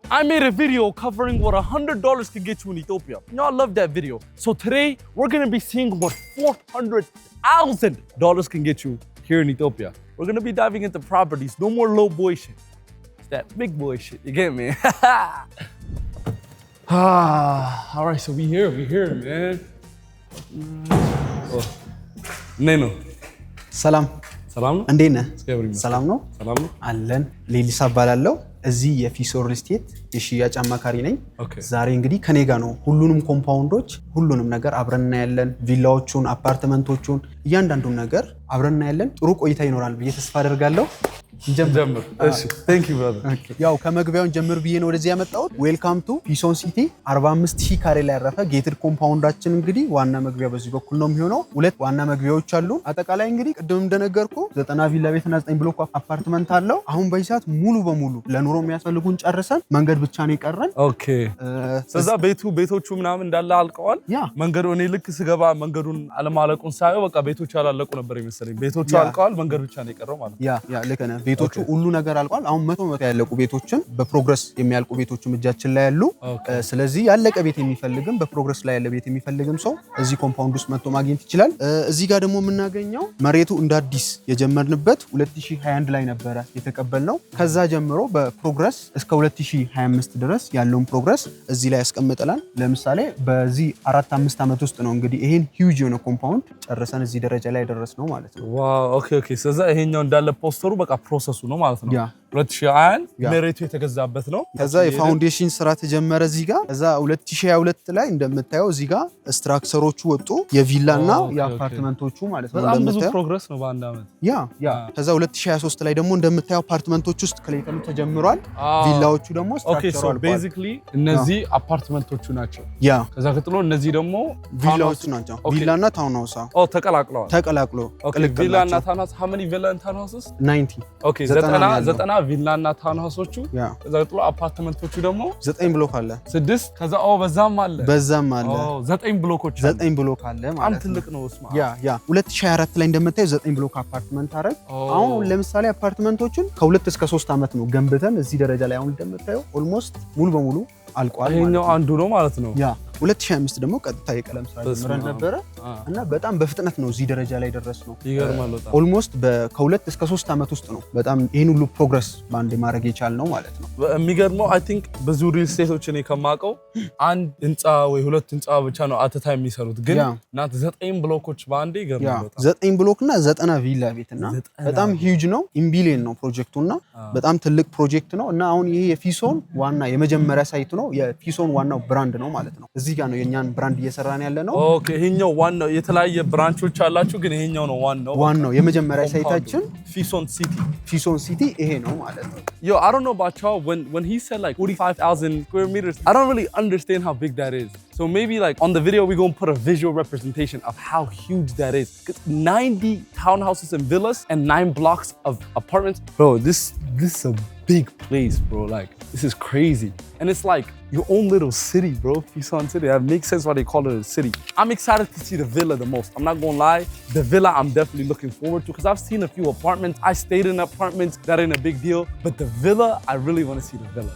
I made a video covering what $100 can get you in Ethiopia. You know, I love that video. So today, we're gonna be seeing what $400,000 can get you here in Ethiopia. We're gonna be diving into properties. No more low boy shit. It's that big boy shit. You get me? All right, so we here, man. Neno. ሰላም ሰላም እንዴት ነህ? ሰላም ነው አለን። ሌሊሳ እባላለሁ። እዚህ የፊሶ ሪል ስቴት የሽያጭ አማካሪ ነኝ። ዛሬ እንግዲህ ከኔ ጋር ነው ሁሉንም ኮምፓውንዶች ሁሉንም ነገር አብረን እናያለን። ቪላዎቹን፣ አፓርትመንቶቹን እያንዳንዱን ነገር አብረን እናያለን። ጥሩ ቆይታ ይኖራል ብዬ ተስፋ አደርጋለሁ። ጀምር። እሺ ቴንክ ዩ ብራዘር። ያው ከመግቢያውን ጀምር ብዬ ነው ወደዚህ ያመጣሁት። ዌልካም ቱ ፊሶን ሲቲ 45000 ካሬ ላይ ያረፈ ጌትድ ኮምፓውንዳችን እንግዲህ ዋና መግቢያ በዚህ በኩል ነው የሚሆነው። ሁለት ዋና መግቢያዎች አሉ። አጠቃላይ እንግዲህ ቅድም እንደነገርኩ 90 ቪላ ቤትና 9 ብሎክ አፓርትመንት አለው። አሁን በዚህ ሰዓት ሙሉ በሙሉ ለኑሮ የሚያስፈልጉን ጨርሰን መንገድ ብቻ ነው የቀረን። ኦኬ ስለዛ ቤቶቹ ምናምን እንዳለ አልቀዋል። መንገዱ እኔ ልክ ስገባ መንገዱን አለማለቁን ሳየው በቃ ቤቶቹ ያላለቁ ነበር ይመስለኝ። ቤቶቹ አልቀዋል፣ መንገድ ብቻ ነው የቀረው ማለት ነው። ያ ልክ ነህ። ቤቶቹ ሁሉ ነገር አልቋል። አሁን 100 ያለቁ ቤቶችን በፕሮግረስ የሚያልቁ ቤቶችም እጃችን ላይ ያሉ። ስለዚህ ያለቀ ቤት የሚፈልግም በፕሮግረስ ላይ ያለ ቤት የሚፈልግም ሰው እዚህ ኮምፓውንድ ውስጥ መጥቶ ማግኘት ይችላል። እዚህ ጋር ደግሞ የምናገኘው መሬቱ እንደ አዲስ የጀመርንበት 2021 ላይ ነበረ የተቀበልነው። ከዛ ጀምሮ በፕሮግረስ እስከ 2025 ድረስ ያለውን ፕሮግረስ እዚህ ላይ ያስቀምጠናል። ለምሳሌ በዚህ 4-5 ዓመት ውስጥ ነው እንግዲህ ይሄን ሂውጅ የሆነ ኮምፓውንድ ጨርሰን እዚህ ደረጃ ላይ ደረስነው ማለት ነው። ዋው ኦኬ ስለዛ ይሄኛው እንዳለ ፖስተሩ በቃ ፕሮሰሱ ነው ማለት ነው። 2021 መሬቱ የተገዛበት ነው። ከዛ የፋውንዴሽን ስራ ተጀመረ እዚህ ጋር። ከዛ 2022 ላይ እንደምታየው እዚህ ጋር ስትራክቸሮቹ ወጡ፣ የቪላና የአፓርትመንቶቹ ማለት ነው። በጣም ብዙ ፕሮግረስ ነው በአንድ ዓመት። ከዛ 2023 ላይ ደግሞ እንደምታየው አፓርትመንቶች ውስጥ ክሌተም ተጀምሯል። ቪላዎቹ ደግሞ ስትራክቸሩ አልቋል። ቤዚክሊ እነዚህ አፓርትመንቶቹ ናቸው። ከዛ ቀጥሎ እነዚህ ደግሞ ቪላዎቹ ናቸው። ቪላና ታውንሃውስ ተቀላቅሎ ቪላና ታውንሃውስ how many villa and townhouses 90 ኦኬ 90 ቪላና ታውንሃውሶቹ። ከዛ ቀጥሎ አፓርትመንቶቹ ደግሞ 9 ብሎክ አለ 6 ከዛ በዛም አለ 9 ብሎኮች 9 ብሎክ አለ ማለት በጣም ትልቅ ነው። 2024 ላይ እንደምታየው 9 ብሎክ አፓርትመንት አረግ። አሁን ለምሳሌ አፓርትመንቶችን ከ2 እስከ 3 ዓመት ነው ገንብተን እዚህ ደረጃ ላይ አሁን እንደምታየው ኦልሞስት ሙሉ በሙሉ አልቋል። ይሄኛው አንዱ ነው ማለት ነው። 2025 ደግሞ ቀጥታ የቀለም ስራ ጀምረን ነበረ እና በጣም በፍጥነት ነው እዚህ ደረጃ ላይ ደረስነው። ይገርማል በጣም ኦልሞስት ከ2 እስከ 3 ዓመት ውስጥ ነው በጣም ይሄን ሁሉ ፕሮግረስ ባንዴ ማድረግ የቻልነው ማለት ነው። የሚገርመው አይ ቲንክ ብዙ ሪል ስቴቶች እኔ ከማውቀው አንድ ህንፃ ወይ ሁለት ህንፃ ብቻ ነው አተታ የሚሰሩት፣ ግን እናንተ 9 ብሎኮች ባንዴ ይገርማል በጣም 9 ብሎክ እና 90 ቪላ ቤትና በጣም ሂውጅ ነው። ኢምቢሊየን ነው ፕሮጀክቱና በጣም ትልቅ ፕሮጀክት ነው እና አሁን ይሄ የፊሶን ዋና የመጀመሪያ ሳይት ነው። የፊሶን ዋናው ብራንድ ነው ማለት ነው። እዚህ ጋር ነው የኛን ብራንድ እየሰራን ያለ ነው። ኦኬ ይሄኛው ዋናው የተለያየ ብራንቾች አላችሁ፣ ግን ይሄኛው ነው ዋናው የመጀመሪያ ሳይታችን ፊሶን ሲቲ ይሄ ነው ማለት ነው። Yo, I don't know about y'all, when he said like 45,000 square meters, I don't really understand how big that is. So maybe like on the video we're gonna put a visual representation of how huge that is. 90 townhouses and villas and 9 blocks of apartments. Bro, this is a big place, bro. Like this is crazy. And it's like your own little city, bro. Fisoon City. That makes sense why they call it a city. I'm excited to see the villa the most. I'm not gonna lie. The villa I'm definitely looking forward to because I've seen a few apartments. I stayed in apartments. That ain't a big deal. But the villa, I really want to see the villa.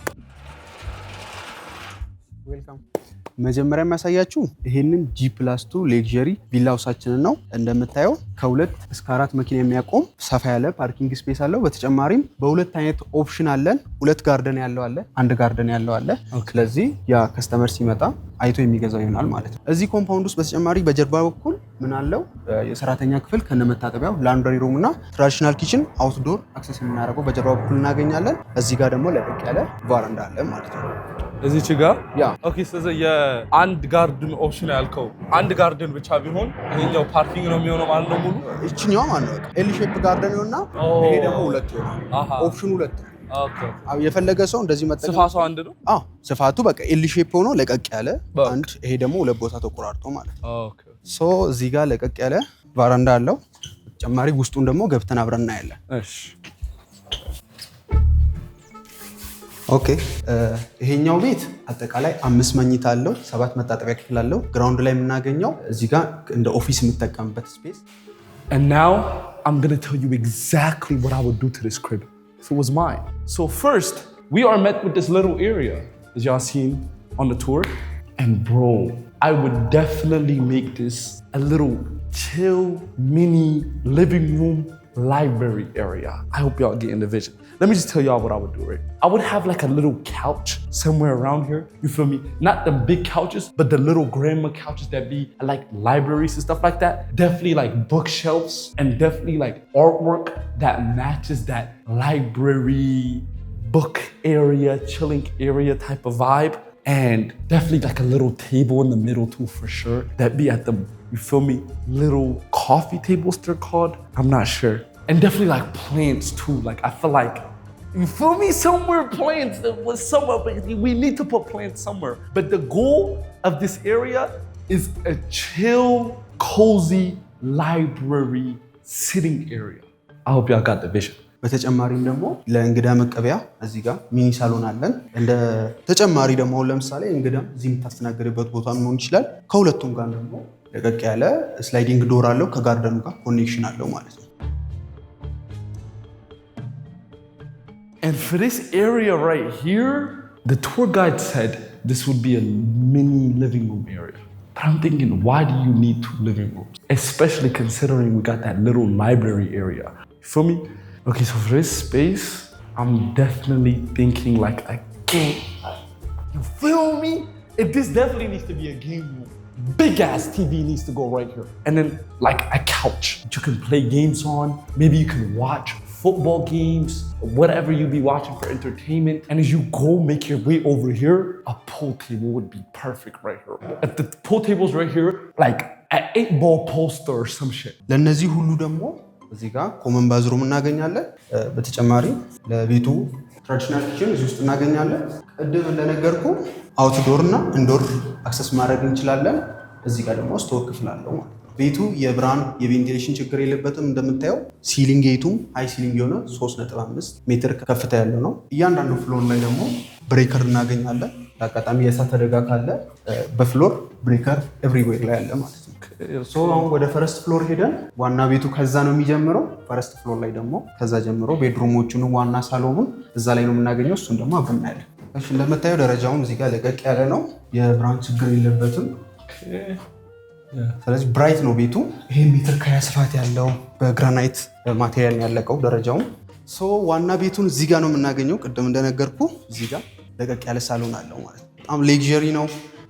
Welcome. መጀመሪያ የሚያሳያችሁ ይሄንን G+2 ሌክዠሪ ቪላ ሃውሳችንን ነው። እንደምታየው ከ2 እስከ 4 መኪና የሚያቆም ሰፋ ያለ ፓርኪንግ ስፔስ አለው። በተጨማሪም በሁለት አይነት ኦፕሽን አለን። 2 ጋርደን ያለው አለ፣ 1 ጋርደን ያለው አለ። ስለዚህ ያ ከስተመር ሲመጣ አይቶ የሚገዛው ይሆናል ማለት ነው። እዚህ ኮምፓውንድ ውስጥ በተጨማሪ በጀርባ በኩል ምን አለው? የሰራተኛ ክፍል ከነመታጠቢያው ላንድሪ ሩም እና ትራዲሽናል ኪችን አውትዶር አክሰስ የምናደርገው በጀርባ በኩል እናገኛለን። እዚህ ጋር ደግሞ ለቀቅ ያለ ቫራንዳ አለ ማለት ነው። እዚህ ጋር ኦኬ ስለዚህ የአንድ ጋርደን ኦፕሽን ያልከው አንድ ጋርደን ብቻ ቢሆን ይሄኛው ፓርኪንግ ነው የሚሆነው ማለት ነው። ሙሉ እቺኛው ማለት ነው ኤል ሼፕ ጋርደን ነውና ይሄ ደግሞ 2 ይሆናል። ኦፕሽኑ 2 ነው። ኦኬ የፈለገ ሰው እንደዚህ መጠቀም ስፋቱ አንድ ነው። ስፋቱ በቃ ኤል ሼፕ ሆኖ ለቀቅ ያለ አንድ፣ ይሄ ደግሞ 2 ቦታ ተቆራርጦ ማለት ነው። ኦኬ ሶ እዚህ ጋር ለቀቅ ያለ ቫራንዳ አለው። ተጨማሪ ውስጡን ደግሞ ገብተን አብረን እናያለን። እሺ ኦኬ ይሄኛው ቤት አጠቃላይ 5 መኝታ አለው፣ 7 መታጠቢያ ክፍል አለው። ግራውንድ ላይ የምናገኘው እዚህ ጋር እንደ ኦፊስ የምትጠቀምበት ስፔስ። And now I'm going to tell you exactly what I would do to this crib if it was mine. So first, we are met with this little area, as y'all seen on the tour. And bro, I would definitely make this a little chill mini living room library area. I hope y'all getting the vision. Let me just tell y'all what I would do, right? I would have like a little couch somewhere around here. You feel me? Not the big couches, but the little grandma couches that be like libraries and stuff like that. Definitely like bookshelves and definitely like artwork that matches that library book area, chilling area type of vibe. And definitely like a little table in the middle too, for sure. That be at the, you feel me, little coffee tables they're called. I'm not sure. And definitely like plants too. Like I feel like, you feel me, somewhere plants. We need to put plants somewhere. But the goal of this area is a chill, cozy library sitting area. I hope y'all got the vision. በተጨማሪም ደግሞ ለእንግዳ መቀበያ እዚህ ጋር ሚኒ ሳሎን አለን። እንደ ተጨማሪ ደግሞ ለምሳሌ እንግዳም እዚህ የምታስተናግድበት ቦታ መሆን ይችላል። ከሁለቱም ጋር ደግሞ ለቀቅ ያለ ስላይዲንግ ዶር አለው ከጋርደኑ ጋር ኮኔክሽን አለው ማለት ነው። And for this area right here, the tour guide said this would be a mini living room area. But I'm thinking, why do you need 2 living rooms? Especially considering we got that little library area. You feel me? Okay, so for this space, I'm definitely thinking like a game. You feel me? This definitely needs to be a game room. Big ass TV needs to go right here. And then like a couch that you can play games on. Maybe you can watch football games, whatever you be watching for entertainment. And as you go make your way over here, a pool table would be perfect right here. If the pool table's right here, like an 8-ball poster or some shit. ለነዚህ ሁሉ ደግሞ እዚህ ጋር ኮመን ባዝሩም እናገኛለን። በተጨማሪ ለቤቱ ትራዲሽናል ኪችን እዚህ ውስጥ እናገኛለን። ቅድም እንደነገርኩ አውትዶር እና ኢንዶር አክሰስ ማድረግ እንችላለን። እዚህ ጋር ደግሞ ስቶር ክፍል አለው ማለት ነው። ቤቱ የብርሃን የቬንቲሌሽን ችግር የለበትም። እንደምታየው ሲሊንግ ጌቱም ሃይ ሲሊንግ የሆነ 3.5 ሜትር ከፍታ ያለው ነው። እያንዳንዱ ፍሎር ላይ ደግሞ ብሬከር እናገኛለን። አጋጣሚ የእሳት አደጋ ካለ በፍሎር ብሬከር ኤቭሪዌር ላይ አለ ማለት ነው። ሶ አሁን ወደ ፈረስት ፍሎር ሄደን ዋና ቤቱ ከዛ ነው የሚጀምረው። ፈረስት ፍሎር ላይ ደግሞ ከዛ ጀምሮ ቤድሩሞቹን ዋና ሳሎኑን እዛ ላይ ነው የምናገኘው። እሱን ደግሞ አብረን እናያለን። እሺ እንደምታየው ደረጃውም እዚህ ጋር ለቀቅ ያለ ነው። የብርሃን ችግር የለበትም። ስለዚህ ብራይት ነው ቤቱ። ይሄ ሜትር ከ20 ያለው በግራናይት ማቴሪያል ያለቀው ደረጃው። ሶ ዋና ቤቱን እዚህ ጋር ነው የምናገኘው። ቅድም እንደነገርኩ እዚህ ጋር ለቀቅ ያለ ሳሎን አለው ማለት ነው። በጣም ሌክዠሪ ነው።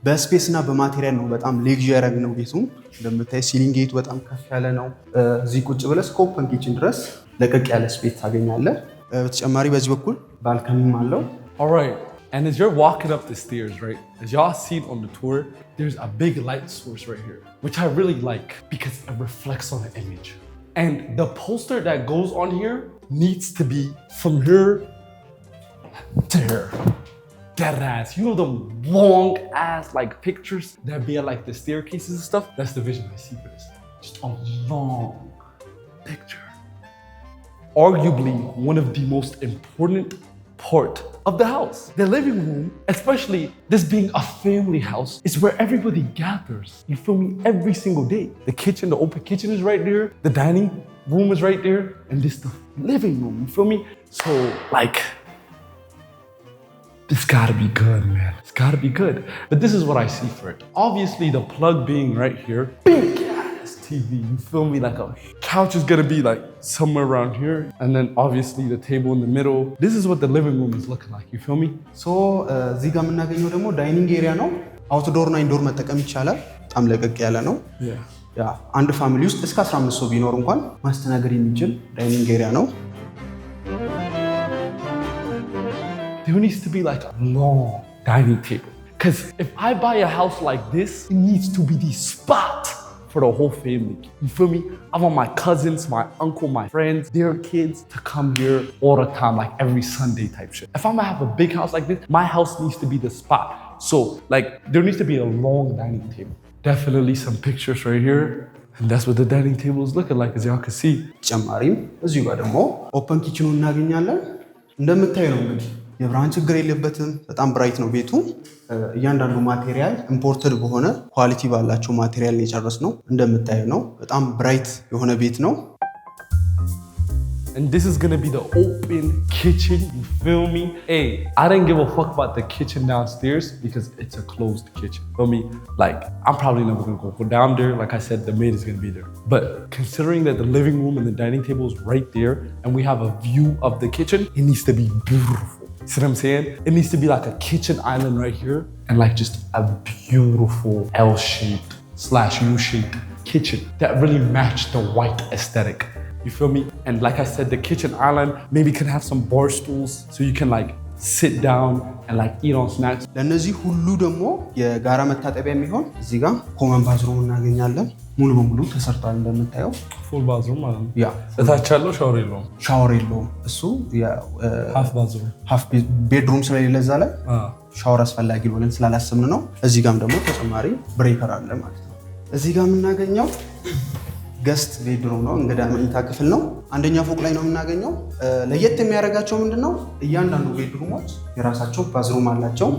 በስፔስ እና በማቴሪያል ነው በጣም ሌክዠሪ ነው ቤቱ። እንደምታይ ሲሊንግ ጌቱ በጣም ከፍ ያለ ነው። እዚህ ቁጭ ብለህ ኦፕን ኪችን ድረስ ለቀቅ ያለ ስፔስ ታገኛለህ። በተጨማሪ በዚህ በኩል ባልከኒም አለው። All right. And as you're walking up the stairs, right, as y'all seen on the tour, there's a big light source right here, which I really like because it reflects on the image. And the poster that goes on here needs to be from here to here. Dead ass. You know them long ass like pictures that be at like the staircases and stuff? That's the vision I see for this. Just a long picture. Arguably one of the most important part of the house. The living room, especially this being a family house, is where everybody gathers. You feel me? Every single day. The kitchen, the open kitchen is right there. The dining room is right there. And this the living room. You feel me? So like, it's gotta be good, man. It's gotta be good. But this is what I see for it. Obviously the plug being right here. Big ass TV. You feel me? Like a couch is gonna be like somewhere around here, and then obviously the table in the middle. This is what the living room is looking like. You feel me? So እዚህ ጋር የምናገኘው ደግሞ ዳይኒንግ ኤሪያ ነው። አውትዶር እና ኢንዶር መጠቀም ይቻላል። በጣም ለቀቅ ያለ ነው። ያ አንድ ፋሚሊ ውስጥ እስከ 15 ሰው ቢኖር እንኳን ማስተናገድ የሚችል ዳይኒንግ ኤሪያ ነው። There needs to be like a long dining table, because if I buy a house like this, it needs to be the spot for the whole family. You feel me? I want my cousins, my uncle, my friends, their kids to come here all the time, like every Sunday type shit. If I'm gonna have a big house like this, my house needs to be the spot. So like there needs to be a long dining table. Definitely some pictures right here. And that's what the dining table is looking like, as y'all can see. ጨማሪም እዚሁ ጋር ደግሞ ኦፕን ኪችኑን እናገኛለን። እንደምታዩ ነው እንግዲህ የብርሃን ችግር የለበትም። በጣም ብራይት ነው ቤቱ። እያንዳንዱ ማቴሪያል ኢምፖርትድ በሆነ ኳሊቲ ባላቸው ማቴሪያል የጨረስ ነው። እንደምታዩ ነው በጣም ብራይት የሆነ ቤት ነው። And this is gonna be the open kitchen, you feel me? Hey, I didn't give a fuck about the kitchen downstairs because it's a closed kitchen, feel me? Like, I'm probably never gonna go down there. Like I said, the maid is gonna be there. But considering that the living room and the dining table is right there and we have a view of the kitchen, it needs to be beautiful. See what I'm saying? It needs to be like a kitchen island right here and like just a beautiful L-shaped / U-shaped kitchen that really matched the white aesthetic. You feel me? And like I said, the kitchen island maybe can have some bar stools so you can like sit down and like eat on snacks. ለነዚህ ሁሉ ደግሞ የጋራ መታጠቢያ የሚሆን እዚህ ጋር ኮመን ባዝሩም እናገኛለን። ሙሉ በሙሉ ተሰርቷል እንደምታየው ፉል ባዝሩም ማለት ነው። ያ እታች ያለው ሻወር የለውም። እሱ ሃፍ ባዝሩም ሃፍ ቤድሩም ስለሌለ እዛ ላይ ሻወር አስፈላጊ ነው ብለን ስላላሰብን ነው። እዚህ ጋርም ደግሞ ተጨማሪ ብሬከር አለ ማለት ነው። እዚህ ጋር የምናገኘው ገስት ቤድሩም ነው፣ እንግዳ መኝታ ክፍል ነው። አንደኛ ፎቅ ላይ ነው የምናገኘው። ለየት የሚያደርጋቸው ምንድነው? እያንዳንዱ ቤድሩሞች የራሳቸው ባዝሩም አላቸው።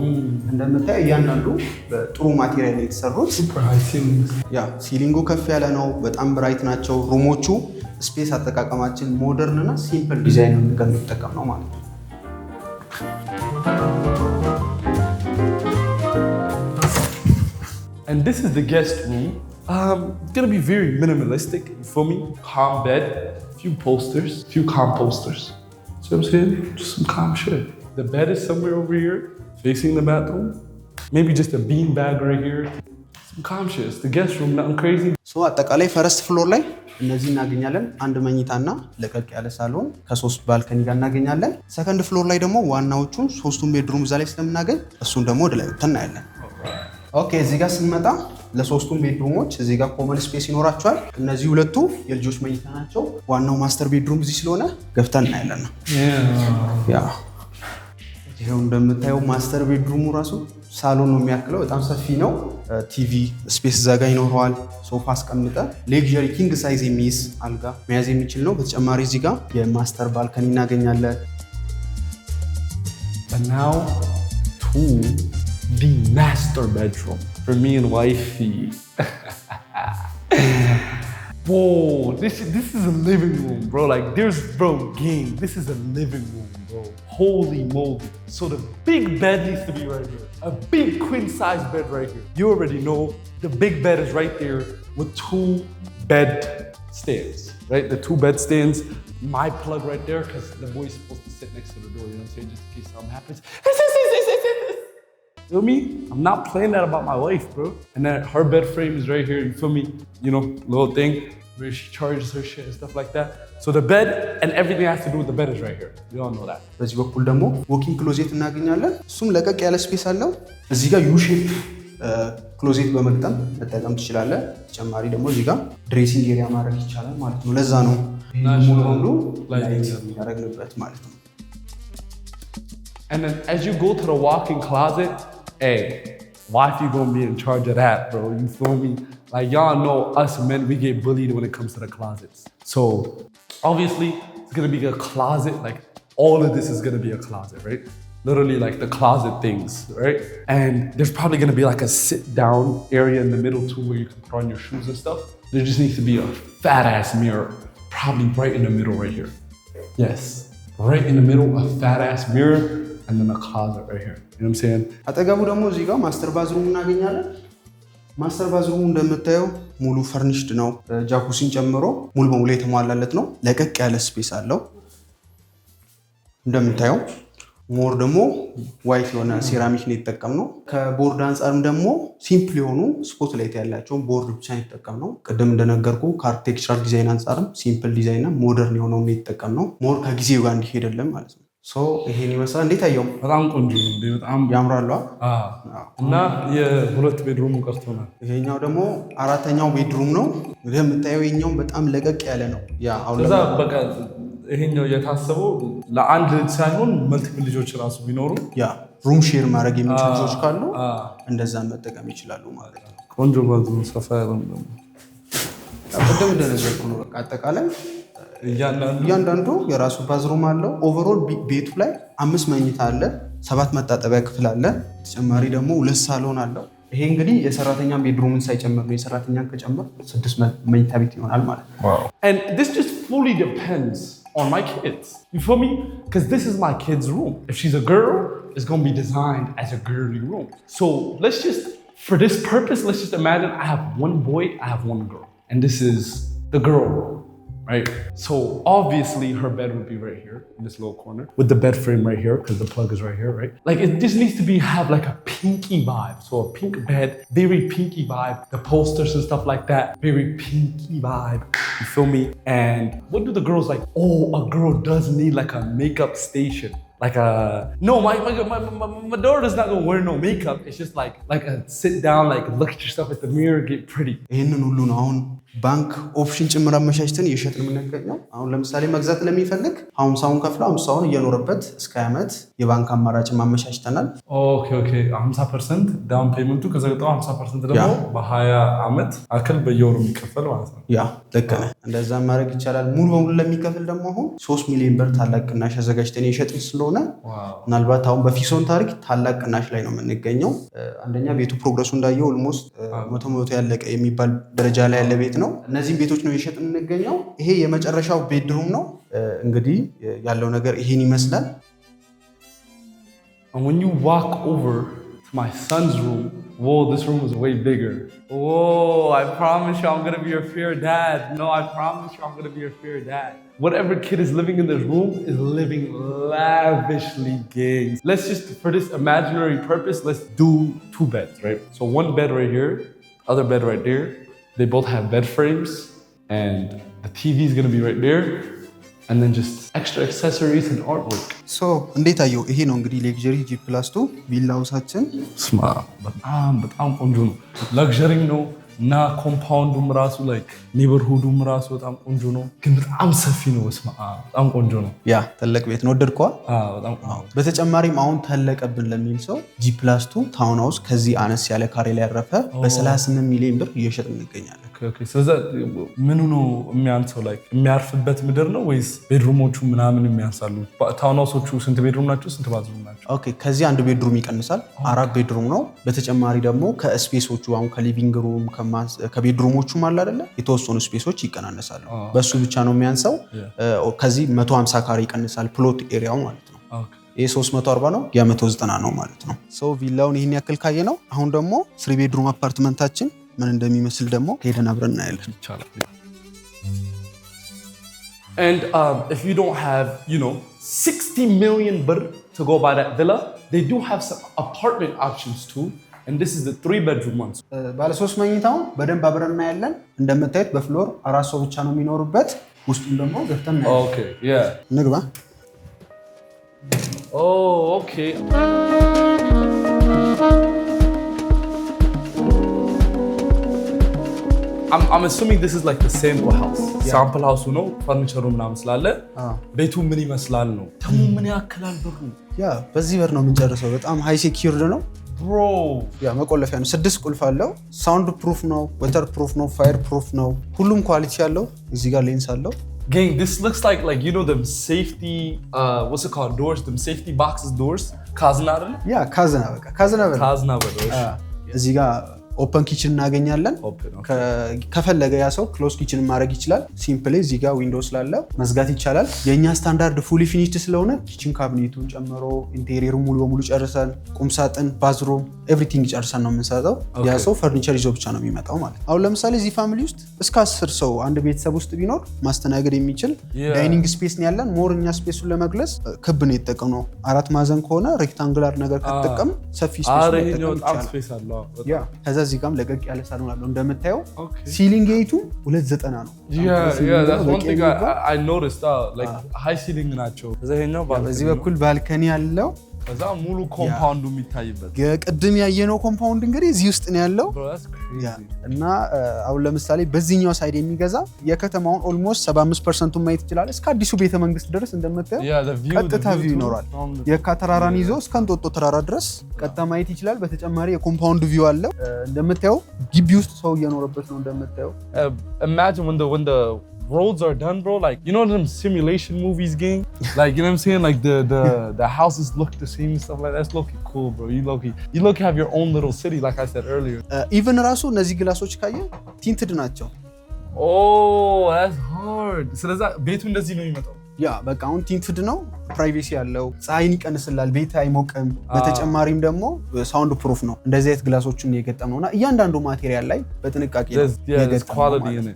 እንደምታየው እያንዳንዱ በጥሩ ማቴሪያል የተሰሩት ያ ሲሊንጉ ከፍ ያለ ነው። በጣም ብራይት ናቸው ሩሞቹ። ስፔስ አጠቃቀማችን ሞደርን እና ሲምፕል ዲዛይን እንጠቀም ነው ማለት ነው። And this is the guest room. It's gonna be very minimalistic, you feel me? Calm bed, few posters, few calm posters. See what I'm saying? Just some calm shit. The bed is somewhere over here, facing the bathroom. Maybe just a bean bag right here. Some calm shit. It's the guest room, nothing crazy. So አጠቃላይ ፈርስት ፍሎር ላይ እነዚህ እናገኛለን። አንድ መኝታና ለቀቅ ያለ ሳሎን ከሶስት ባልከኒ ጋር እናገኛለን። ሰከንድ ፍሎር ላይ ደግሞ ዋናዎቹን ሶስቱን ቤድሩም እዛ ላይ ስለምናገኝ እሱን ደግሞ ወደ ላይ እናያለን። ኦኬ እዚህ ጋር ስንመጣ ለሶስቱም ቤድሩሞች እዚህ ጋር ኮመን ስፔስ ይኖራቸዋል። እነዚህ ሁለቱ የልጆች መኝታ ናቸው። ዋናው ማስተር ቤድሩም እዚህ ስለሆነ ገብተን እናያለን ነው። ያ ይሄው እንደምታየው ማስተር ቤድሩሙ ራሱ ሳሎን ነው የሚያክለው። በጣም ሰፊ ነው። ቲቪ ስፔስ እዛ ጋር ይኖረዋል። ሶፋ አስቀምጠ ሌክዠሪ ኪንግ ሳይዝ የሚይዝ አልጋ መያዝ የሚችል ነው። በተጨማሪ እዚህ ጋር የማስተር ባልከኒ እናገኛለን። And now to the master bedroom for me and wifey. Whoa, this is a living room, bro. Like there's game. This is a living room, bro. Holy moly. So the big bed needs to be right here. A big queen size bed right here. You already know the big bed is right there with 2 bed stands, right? The 2 bed stands. My plug right there because the boy's supposed to sit next to the door, you know what I'm saying? Just in case something happens. Feel me? I'm not playing that about my wife, bro. And then her bed frame is right here, you feel me? You know, little thing where she charges her shit and stuff like that. So the bed and everything has to do with the bed is right here. You all know that. በዚህ በኩል ደግሞ ዎኪንግ ክሎዜት እናገኛለን። እሱም ለቀቅ ያለ ስፔስ አለው። እዚህ ጋር ዩ ሼፕ ክሎዜት በመግጠም መጠቀም ትችላለህ። ተጨማሪ ደግሞ እዚህ ጋር ድሬሲንግ ኤሪያ ማድረግ ይቻላል ማለት ነው። ለዛ ነው ሙሉ ሙሉ ላይት ያደረግንበት ማለት ነው። And then as you go to the walk-in closet, hey, wifey gonna be in charge of that, bro. You feel me? Like y'all know us men, we get bullied when it comes to the closets. So obviously it's gonna be a closet. Like all of this is gonna be a closet, right? Literally like the closet things, right? And there's probably gonna be like a sit-down area in the middle too, where you can throw on your shoes and stuff. There just needs to be a fat-ass mirror, probably right in the middle right here. Yes, right in the middle, a fat-ass mirror. And then a closet right here. You know what I'm saying? አጠገቡ ደግሞ እዚህ ጋር ማስተር ባዝሩም እናገኛለን። ማስተር ባዝሩሙ እንደምታየው ሙሉ ፈርኒሽድ ነው። ጃኩሲን ጨምሮ ሙሉ በሙሉ የተሟላለት ነው። ለቀቅ ያለ ስፔስ አለው። እንደምታየው ሞር ደግሞ ዋይት የሆነ ሴራሚክ ነው የተጠቀምነው። ከቦርድ አንጻርም ደግሞ ሲምፕል የሆኑ ስፖት ላይት ያላቸውን ቦርድ ብቻ ነው የተጠቀምነው። ቅድም እንደነገርኩ ከአርኪቴክቸራል ዲዛይን አንጻርም ሲምፕል ዲዛይን እና ሞደርን የሆነው ነው የተጠቀምነው። ሞር ከጊዜው ጋር እንዲሄድልን ማለት ነው። ሶ ይሄን ይመስላል። እንዴት አየው? በጣም ቆንጆ ነው። በጣም ያምራል። እና የሁለት ቤድሩም ቀርቶናል። ይሄኛው ደግሞ አራተኛው ቤድሩም ነው። እንግዲህ የምታየው ይሄኛው በጣም ለቀቅ ያለ ነው። ያ አሁን ለዛ በቃ ይሄኛው የታሰበው ለአንድ ልጅ ሳይሆን መልቲፕል ልጆች ራሱ ቢኖሩ ያ ሩም ሼር ማድረግ የሚችሉ ልጆች ካሉ እንደዛ መጠቀም ይችላሉ ማለት ነው። ቆንጆ ባዝሩም ሰፋ ያለ ነው። ቅድም እንደነገርኩ ነው። በቃ አጠቃላይ እያንዳንዱ የራሱ ባዝሩም አለው። ኦቨርኦል ቤቱ ላይ 5 መኝታ አለ፣ 7 መታጠቢያ ክፍል አለ። ተጨማሪ ደግሞ 2 ሳሎን አለው። ይሄ እንግዲህ የሰራተኛ ቤድሩምን ሳይጨምር ነው። የሰራተኛን ከጨምር 6 መኝታ ቤት ይሆናል ማለት ነው። And this just fully depends on my kids. You feel me? Because this is my kid's room. If she's a girl, it's gonna be designed as a girly room. So let's just, for this purpose, let's just imagine I have one boy, I have one girl. And this is the girl room, right? So obviously her bed would be right here in this little corner with the bed frame right here because the plug is right here, right? Like it just needs to have like a pinky vibe. So a pink bed, very pinky vibe. The posters and stuff like that, very pinky vibe. You feel me? And what do the girls like? Oh, a girl does need like a makeup station. Like no, my daughter's not gonna wear no makeup. It's just like a sit down, like look at yourself at the mirror, get pretty. ይሄንን ሁሉ ነው አሁን ባንክ ኦፕሽን ጭምር አመቻችተን እየሸጥን የምንገኘው። አሁን ለምሳሌ መግዛት ለሚፈልግ 50ውን ከፍሎ 50ውን እየኖረበት እስከ ዓመት የባንክ አማራጭ ማመቻችተናል። ኦኬ 50% ዳውን ፔመንቱ ከዘጋው 50% ደግሞ በ20 ዓመት አከል በየወሩ የሚከፈል ማለት ነው። ያ ልክ ነህ። እንደዛ ማድረግ ይቻላል። ሙሉ በሙሉ ለሚከፍል ደግሞ አሁን 3 ሚሊዮን ብር ታላቅ ቅናሽ አዘጋጅተን እየሸጥን ስለሆነ ምናልባት አሁን በፊሶን ታሪክ ታላቅ ቅናሽ ላይ ነው የምንገኘው። አንደኛ ቤቱ ፕሮግረሱ እንዳየው ኦልሞስት 100 ያለቀ የሚባል ደረጃ ላይ ያለ ቤት ነው። እነዚህ ቤቶች ነው እየሸጥን የምንገኘው። ይሄ የመጨረሻው ቤድሩም ነው። እንግዲህ ያለው ነገር ይሄን ይመስላል። And when you walk over to my son's room, whoa, this room is way bigger. Whoa, I promise you I'm going to be your fair dad. No, I promise you I'm going to be your fair dad. Whatever kid is living in this room is living lavishly, gangs. Let's just, for this imaginary purpose, let's do 2 beds, right? So one bed right here, other bed right there. They both have bed frames and the TV is going to be right there. And then just extra accessories and artwork. So, እንዴት አየው? ይሄ ነው እንግዲህ ሌክዠሪ G+2 ቪላ ሃውሳችን። ስማ በጣም ቆንጆ ነው። ለግዠሪ ነው እና ኮምፓውንዱም ራሱ ላይክ ኔበርሁዱም ራሱ በጣም ቆንጆ ነው። ግን በጣም ሰፊ ነው። ስማ በጣም ቆንጆ ነው። ያ ትልቅ ቤት ነው። ወደድከው? በጣም ቆንጆ። በተጨማሪም አሁን ተለቀብን ለሚል ሰው G+2 ታውን ሃውስ ከዚህ አነስ ያለ ካሬ ላይ ያረፈ በ38 ሚሊዮን ብር እየሸጥን እንገኛለን። ኦኬ ስለዚህ ምኑ ነው የሚያንሰው? ላይክ የሚያርፍበት ምድር ነው ወይስ ቤድሩሞቹ ምናምን የሚያንሳሉ? ታውን ሃውሶቹ ስንት ቤድሩም ናቸው? ስንት ባዝሩም ናቸው? ኦኬ ከዚህ አንድ ቤድሩም ይቀንሳል። 4 ቤድሩም ነው። በተጨማሪ ደግሞ ከስፔሶቹ አሁን ከሊቪንግ ሩም ከቤድሩሞቹም አለ አይደለ የተወሰኑ ስፔሶች ይቀናነሳሉ። በሱ ብቻ ነው የሚያንሰው። ከዚህ 150 ካሬ ይቀንሳል ፕሎት ኤሪያው ማለት ነው። ይሄ 340 ነው፣ ያ 190 ነው ማለት ነው። ሰው ቪላውን ይሄን ያክል ካየ ነው። አሁን ደግሞ 3 ቤድሩም አፓርትመንታችን ምን እንደሚመስል ደግሞ ሄደን አብረን እናያለን። ይቻላል። And if you don't have, 60 million birr to go buy that villa, they do have some apartment options too. And this is the 3-bedroom ones. ባለ 3 መኝታውን በደንብ አብረን እናያለን። እንደምታዩት በፍሎር 4 ሰው ብቻ ነው የሚኖርበት። ውስጡን ደግሞ ገብተን እናያለን። ኦኬ yeah. ንግባ። Oh, okay. I'm assuming this is like the sample house. Sample house ነው ፈርኒቸሩ ምናምን ስላለ ቤቱ ምን ይመስላል ነው። ተሙ ምን ያክላል ብሩ? ያ በዚህ በር ነው የምንጨርሰው። በጣም ሃይ ሴኩርድ ነው ብሮ። ያ መቆለፊያ ነው። 6 ቁልፍ አለው። ሳውንድ ፕሩፍ ነው፣ ወተር ፕሩፍ ነው፣ ፋየር ፕሩፍ ነው። ሁሉም ኳሊቲ ያለው። እዚህ ጋር ሌንስ አለው። Gang, this looks like them safety what's it called? Doors, them safety boxes doors. ካዝና አይደል? ያ ካዝና በቃ ካዝና በል። እዚህ ጋር ኦፕን ኪችን እናገኛለን። ከፈለገ ያ ሰው ክሎዝ ኪችን ማድረግ ይችላል። ሲምፕሊ እዚህ ጋር ዊንዶው ስላለ መዝጋት ይቻላል። የኛ ስታንዳርድ ፉሊ ፊኒሽድ ስለሆነ ኪችን ካቢኔቱን ጨምሮ ኢንቴሪየሩ ሙሉ በሙሉ ጨርሰን ቁም ሳጥን፣ ባዝሩም ኤቭሪቲንግ ጨርሰን ነው የምንሰጠው። ያ ሰው ፈርኒቸር ይዞ ብቻ ነው የሚመጣው ማለት ነው። አሁን ለምሳሌ እዚህ ፋሚሊ ውስጥ እስከ 10 ሰው አንድ ቤተሰብ ውስጥ ቢኖር ማስተናገድ የሚችል ዳይኒንግ ስፔስ ነው ያለን። ሞር እኛ ስፔሱን ለመግለጽ ክብ ነው የተጠቀምነው። 4 ማዕዘን ከሆነ ሬክታንጉላር ነገር ከተጠቀም ሰፊ ስፔስ ነው የተጠቀምነው። ያ እዚህ ጋርም ለቀቅ ያለ ሳሎን አለው። እንደምታየው ሲሊንግ ጌቱ 290 ነው። that's one thing I noticed like high ceiling ናቸው። በዚህ በኩል ባልከኒ ያለው ከዛ ሙሉ ኮምፓውንዱ የሚታይበት የቅድም ያየነው ኮምፓውንድ እንግዲህ እዚህ ውስጥ ነው ያለው። እና አሁን ለምሳሌ በዚህኛው ሳይድ የሚገዛ የከተማውን ኦልሞስት 75% ማየት ይችላል። እስከ አዲሱ ቤተ መንግስት ድረስ እንደምታየው ቀጥታ ቪው ይኖራል። የካ ተራራን ይዞ እስከ እንጦጦ ተራራ ድረስ ቀጥታ ማየት ይችላል። በተጨማሪ የኮምፓውንድ ቪው አለው። እንደምታየው ግቢ ውስጥ ሰው እየኖረበት ነው። እንደምታየው imagine when the roads are done, bro, like them simulation movies, gang, like you know what I'm saying, like the houses look the same and stuff like that. That's low-key cool, bro. You low-key have your own little city, like I said earlier. Even ራሱ እነዚህ ግላሶች ካየ ቲንትድ ናቸው። Oh, that's hard. ስለዚህ ቤቱ እንደዚህ ነው የሚመጣው። ያ በቃ አሁን ቲንትድ ነው፣ ፕራይቬሲ ያለው፣ ፀሐይን ይቀንስላል፣ ቤት አይሞቅም። በተጨማሪም ደግሞ ሳውንድ ፕሩፍ ነው። እንደዚህ አይነት ግላሶችን የገጠምነውና እያንዳንዱ ማቴሪያል ላይ በጥንቃቄ ነው የገጠምነው።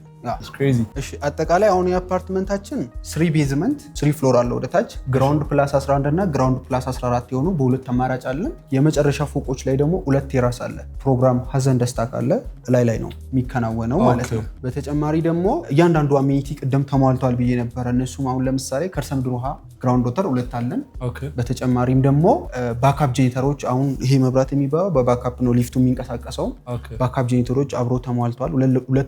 እሺ አጠቃላይ አሁን የአፓርትመንታችን 3 ቤዝመንት 3 ፍሎር አለው ወደታች ግራውንድ ፕላስ 11 እና ግራውንድ ፕላስ 14 የሆኑ በሁለት አማራጭ አለን። የመጨረሻ ፎቆች ላይ ደግሞ 2 ቴራስ አለ። ፕሮግራም ሀዘን ደስታ ካለ ላይ ነው የሚከናወነው ማለት ነው። በተጨማሪ ደግሞ እያንዳንዱ አሜኒቲ ቅድም ተሟልቷል ብዬ ነበረ። እነሱም አሁን ለምሳሌ ከርሰ ምድር ውሃ ግራውንድ ወተር 2 አለን። በተጨማሪም ደግሞ ባካፕ ጄኔተሮች አሁን ይሄ መብራት የሚባለው በባካፕ ነው ሊፍቱ የሚንቀሳቀሰው። ባካፕ ጄኔተሮች አብሮ ተሟልቷል።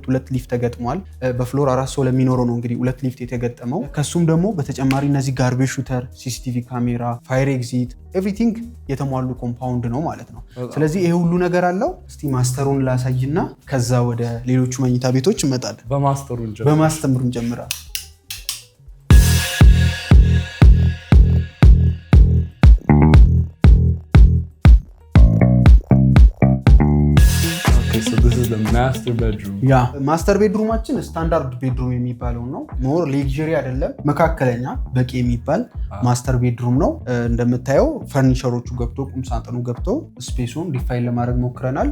ሁለት ሊፍት ተገጥሟል። በፍሎር 4 ሰው ለሚኖረው ነው እንግዲህ 2 ሊፍት የተገጠመው። ከሱም ደግሞ በተጨማሪ እነዚህ ጋርቤጅ ሹተር፣ ሲሲቲቪ ካሜራ፣ ፋየር ኤግዚት ኤቭሪቲንግ የተሟሉ ኮምፓውንድ ነው ማለት ነው። ስለዚህ ይሄ ሁሉ ነገር አለው። እስቲ ማስተሩን ላሳይና ከዛ ወደ ሌሎቹ መኝታ ቤቶች እንመጣለን። በማስተሩን እንጀምራለን። ማስተር ቤድሩማችን ስታንዳርድ ቤድሩም የሚባለው ነው። ሞር ሌክዠሪ አይደለም፣ መካከለኛ በቂ የሚባል ማስተር ቤድሩም ነው። እንደምታየው ፈርኒቸሮቹ ገብቶ ቁምሳጥኑ ገብቶ ስፔሱን ዲፋይን ለማድረግ ሞክረናል።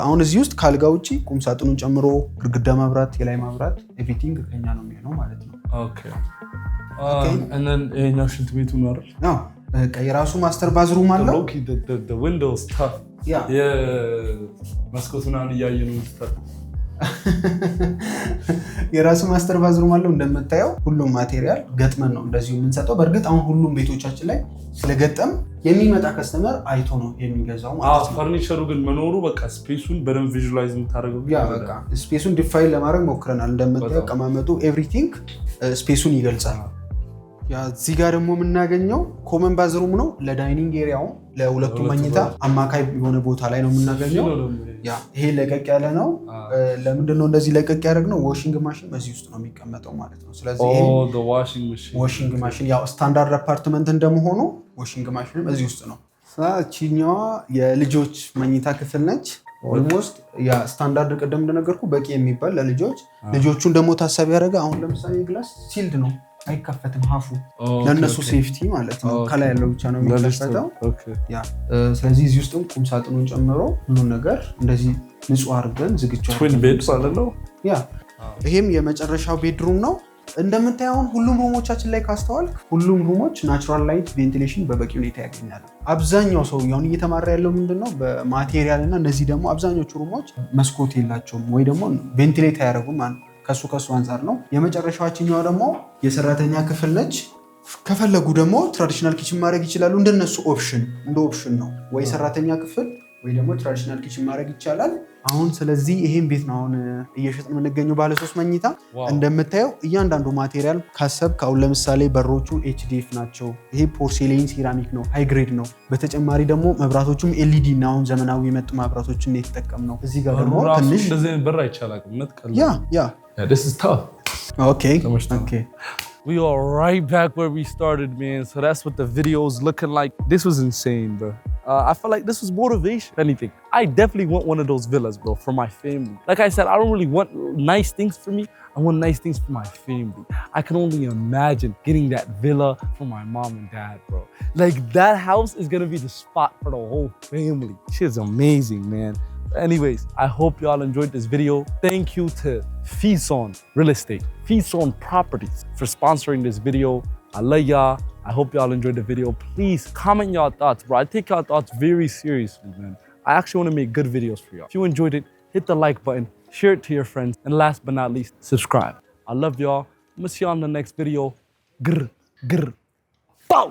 አሁን እዚህ ውስጥ ካልጋ ውጭ ቁምሳጥኑን ጨምሮ ግድግዳ መብራት፣ የላይ መብራት ኤቭሪቲንግ ከኛ ነው የሚሆነው ማለት ነው። ይሄኛው ሽንት ቤቱ ነው አይደል? የራሱ ማስተር ባዝሩም አለው። መስኮቱን እያየ ነው። የራሱ ማስተር ባዝሩም አለው። እንደምታየው ሁሉም ማቴሪያል ገጥመን ነው እንደዚሁ የምንሰጠው። በእርግጥ አሁን ሁሉም ቤቶቻችን ላይ ስለገጠም የሚመጣ ከስተመር አይቶ ነው የሚገዛው ማለት ነው። ፈርኒቸሩ ግን መኖሩ በቃ ስፔሱን በደንብ ቪዥዋላይዝ የምታደርገው በቃ ስፔሱን ዲፋይን ለማድረግ ሞክረናል። እንደምታየው አቀማመጡ ኤቭሪቲንግ ስፔሱን ይገልጻል። እዚህ ጋር ደግሞ የምናገኘው ኮመን ባዝሩም ነው። ለዳይኒንግ ኤሪያው ለሁለቱም መኝታ አማካይ የሆነ ቦታ ላይ ነው የምናገኘው። ይሄ ለቀቅ ያለ ነው። ለምንድነው እንደዚህ ለቀቅ ያደረግነው? ዋሽንግ ማሽን በዚህ ውስጥ ነው የሚቀመጠው ማለት ነው። ስለዚህ ዋሽንግ ማሽን ያው ስታንዳርድ አፓርትመንት እንደመሆኑ ዋሽንግ ማሽንም እዚህ ውስጥ ነው። እቺኛዋ የልጆች መኝታ ክፍል ነች። ኦልሞስት ያ ስታንዳርድ ቀደም እንደነገርኩ በቂ የሚባል ለልጆች ልጆቹን ደግሞ ታሳቢ ያደረገ አሁን ለምሳሌ ግላስ ሲልድ ነው አይከፈትም። ሀፉ ለነሱ ሴፍቲ ማለት ነው። ከላይ ያለው ብቻ ነው የሚከፈተው። ስለዚህ እዚህ ውስጥም ቁም ሳጥኑን ጨምሮ ሁሉን ነገር እንደዚህ ንጹህ አድርገን ዝግጁ ይሄም የመጨረሻው ቤድሩም ነው። እንደምታየው ሁሉም ሩሞቻችን ላይ ካስተዋልክ ሁሉም ሩሞች ናቹራል ላይት ቬንቲሌሽን በበቂ ሁኔታ ያገኛሉ። አብዛኛው ሰው አሁን እየተማራ ያለው ምንድነው በማቴሪያል እና እነዚህ ደግሞ አብዛኞቹ ሩሞች መስኮት የላቸውም ወይ ደግሞ ቬንቲሌት አያደርጉም። ከሱ አንጻር ነው። የመጨረሻዋችኛው ደግሞ የሰራተኛ ክፍል ነች። ከፈለጉ ደግሞ ትራዲሽናል ኪችን ማድረግ ይችላሉ። እንደነሱ እንደ ኦፕሽን ነው። ወይ ሰራተኛ ክፍል ወይ ደግሞ ትራዲሽናል ኪችን ማድረግ ይቻላል። አሁን ስለዚህ ይሄን ቤት ነው አሁን እየሸጥን የምንገኘው ባለ 3 መኝታ። እንደምታየው እያንዳንዱ ማቴሪያል ካሰብክ አሁን ለምሳሌ በሮቹ ኤችዲኤፍ ናቸው። ይሄ ፖርሴሌን ሴራሚክ ነው፣ ሃይ ግሬድ ነው። በተጨማሪ ደግሞ መብራቶቹም ኤልኢዲ እና አሁን ዘመናዊ የመጡ መብራቶችን ነው የተጠቀምነው። እዚህ ጋር ደግሞ ትንሽ እንደዚህ በር አይቻላልም። This is tough. Okay. We are right back where we started, man. So that's what the video is looking like. This was insane, bro. I feel like this was motivation, if anything. I definitely want one of those villas, bro, for my family. Like I said, I don't really want nice things for me. I want nice things for my family. I can only imagine getting that villa for my mom and dad, bro. Like that house is gonna be the spot for the whole family. Shit's amazing, man. Anyways, I hope y'all enjoyed this video. Thank you to Fison Real Estate, Fison Properties for sponsoring this video. I love y'all. I hope y'all enjoyed the video. Please comment y'all thoughts, bro. I take y'all thoughts very seriously, man. I actually want to make good videos for y'all. If you enjoyed it, hit the like button, share it to your friends, and last but not least, subscribe. I love y'all. I'm gonna see y'all in the next video. Grr, grr, bow.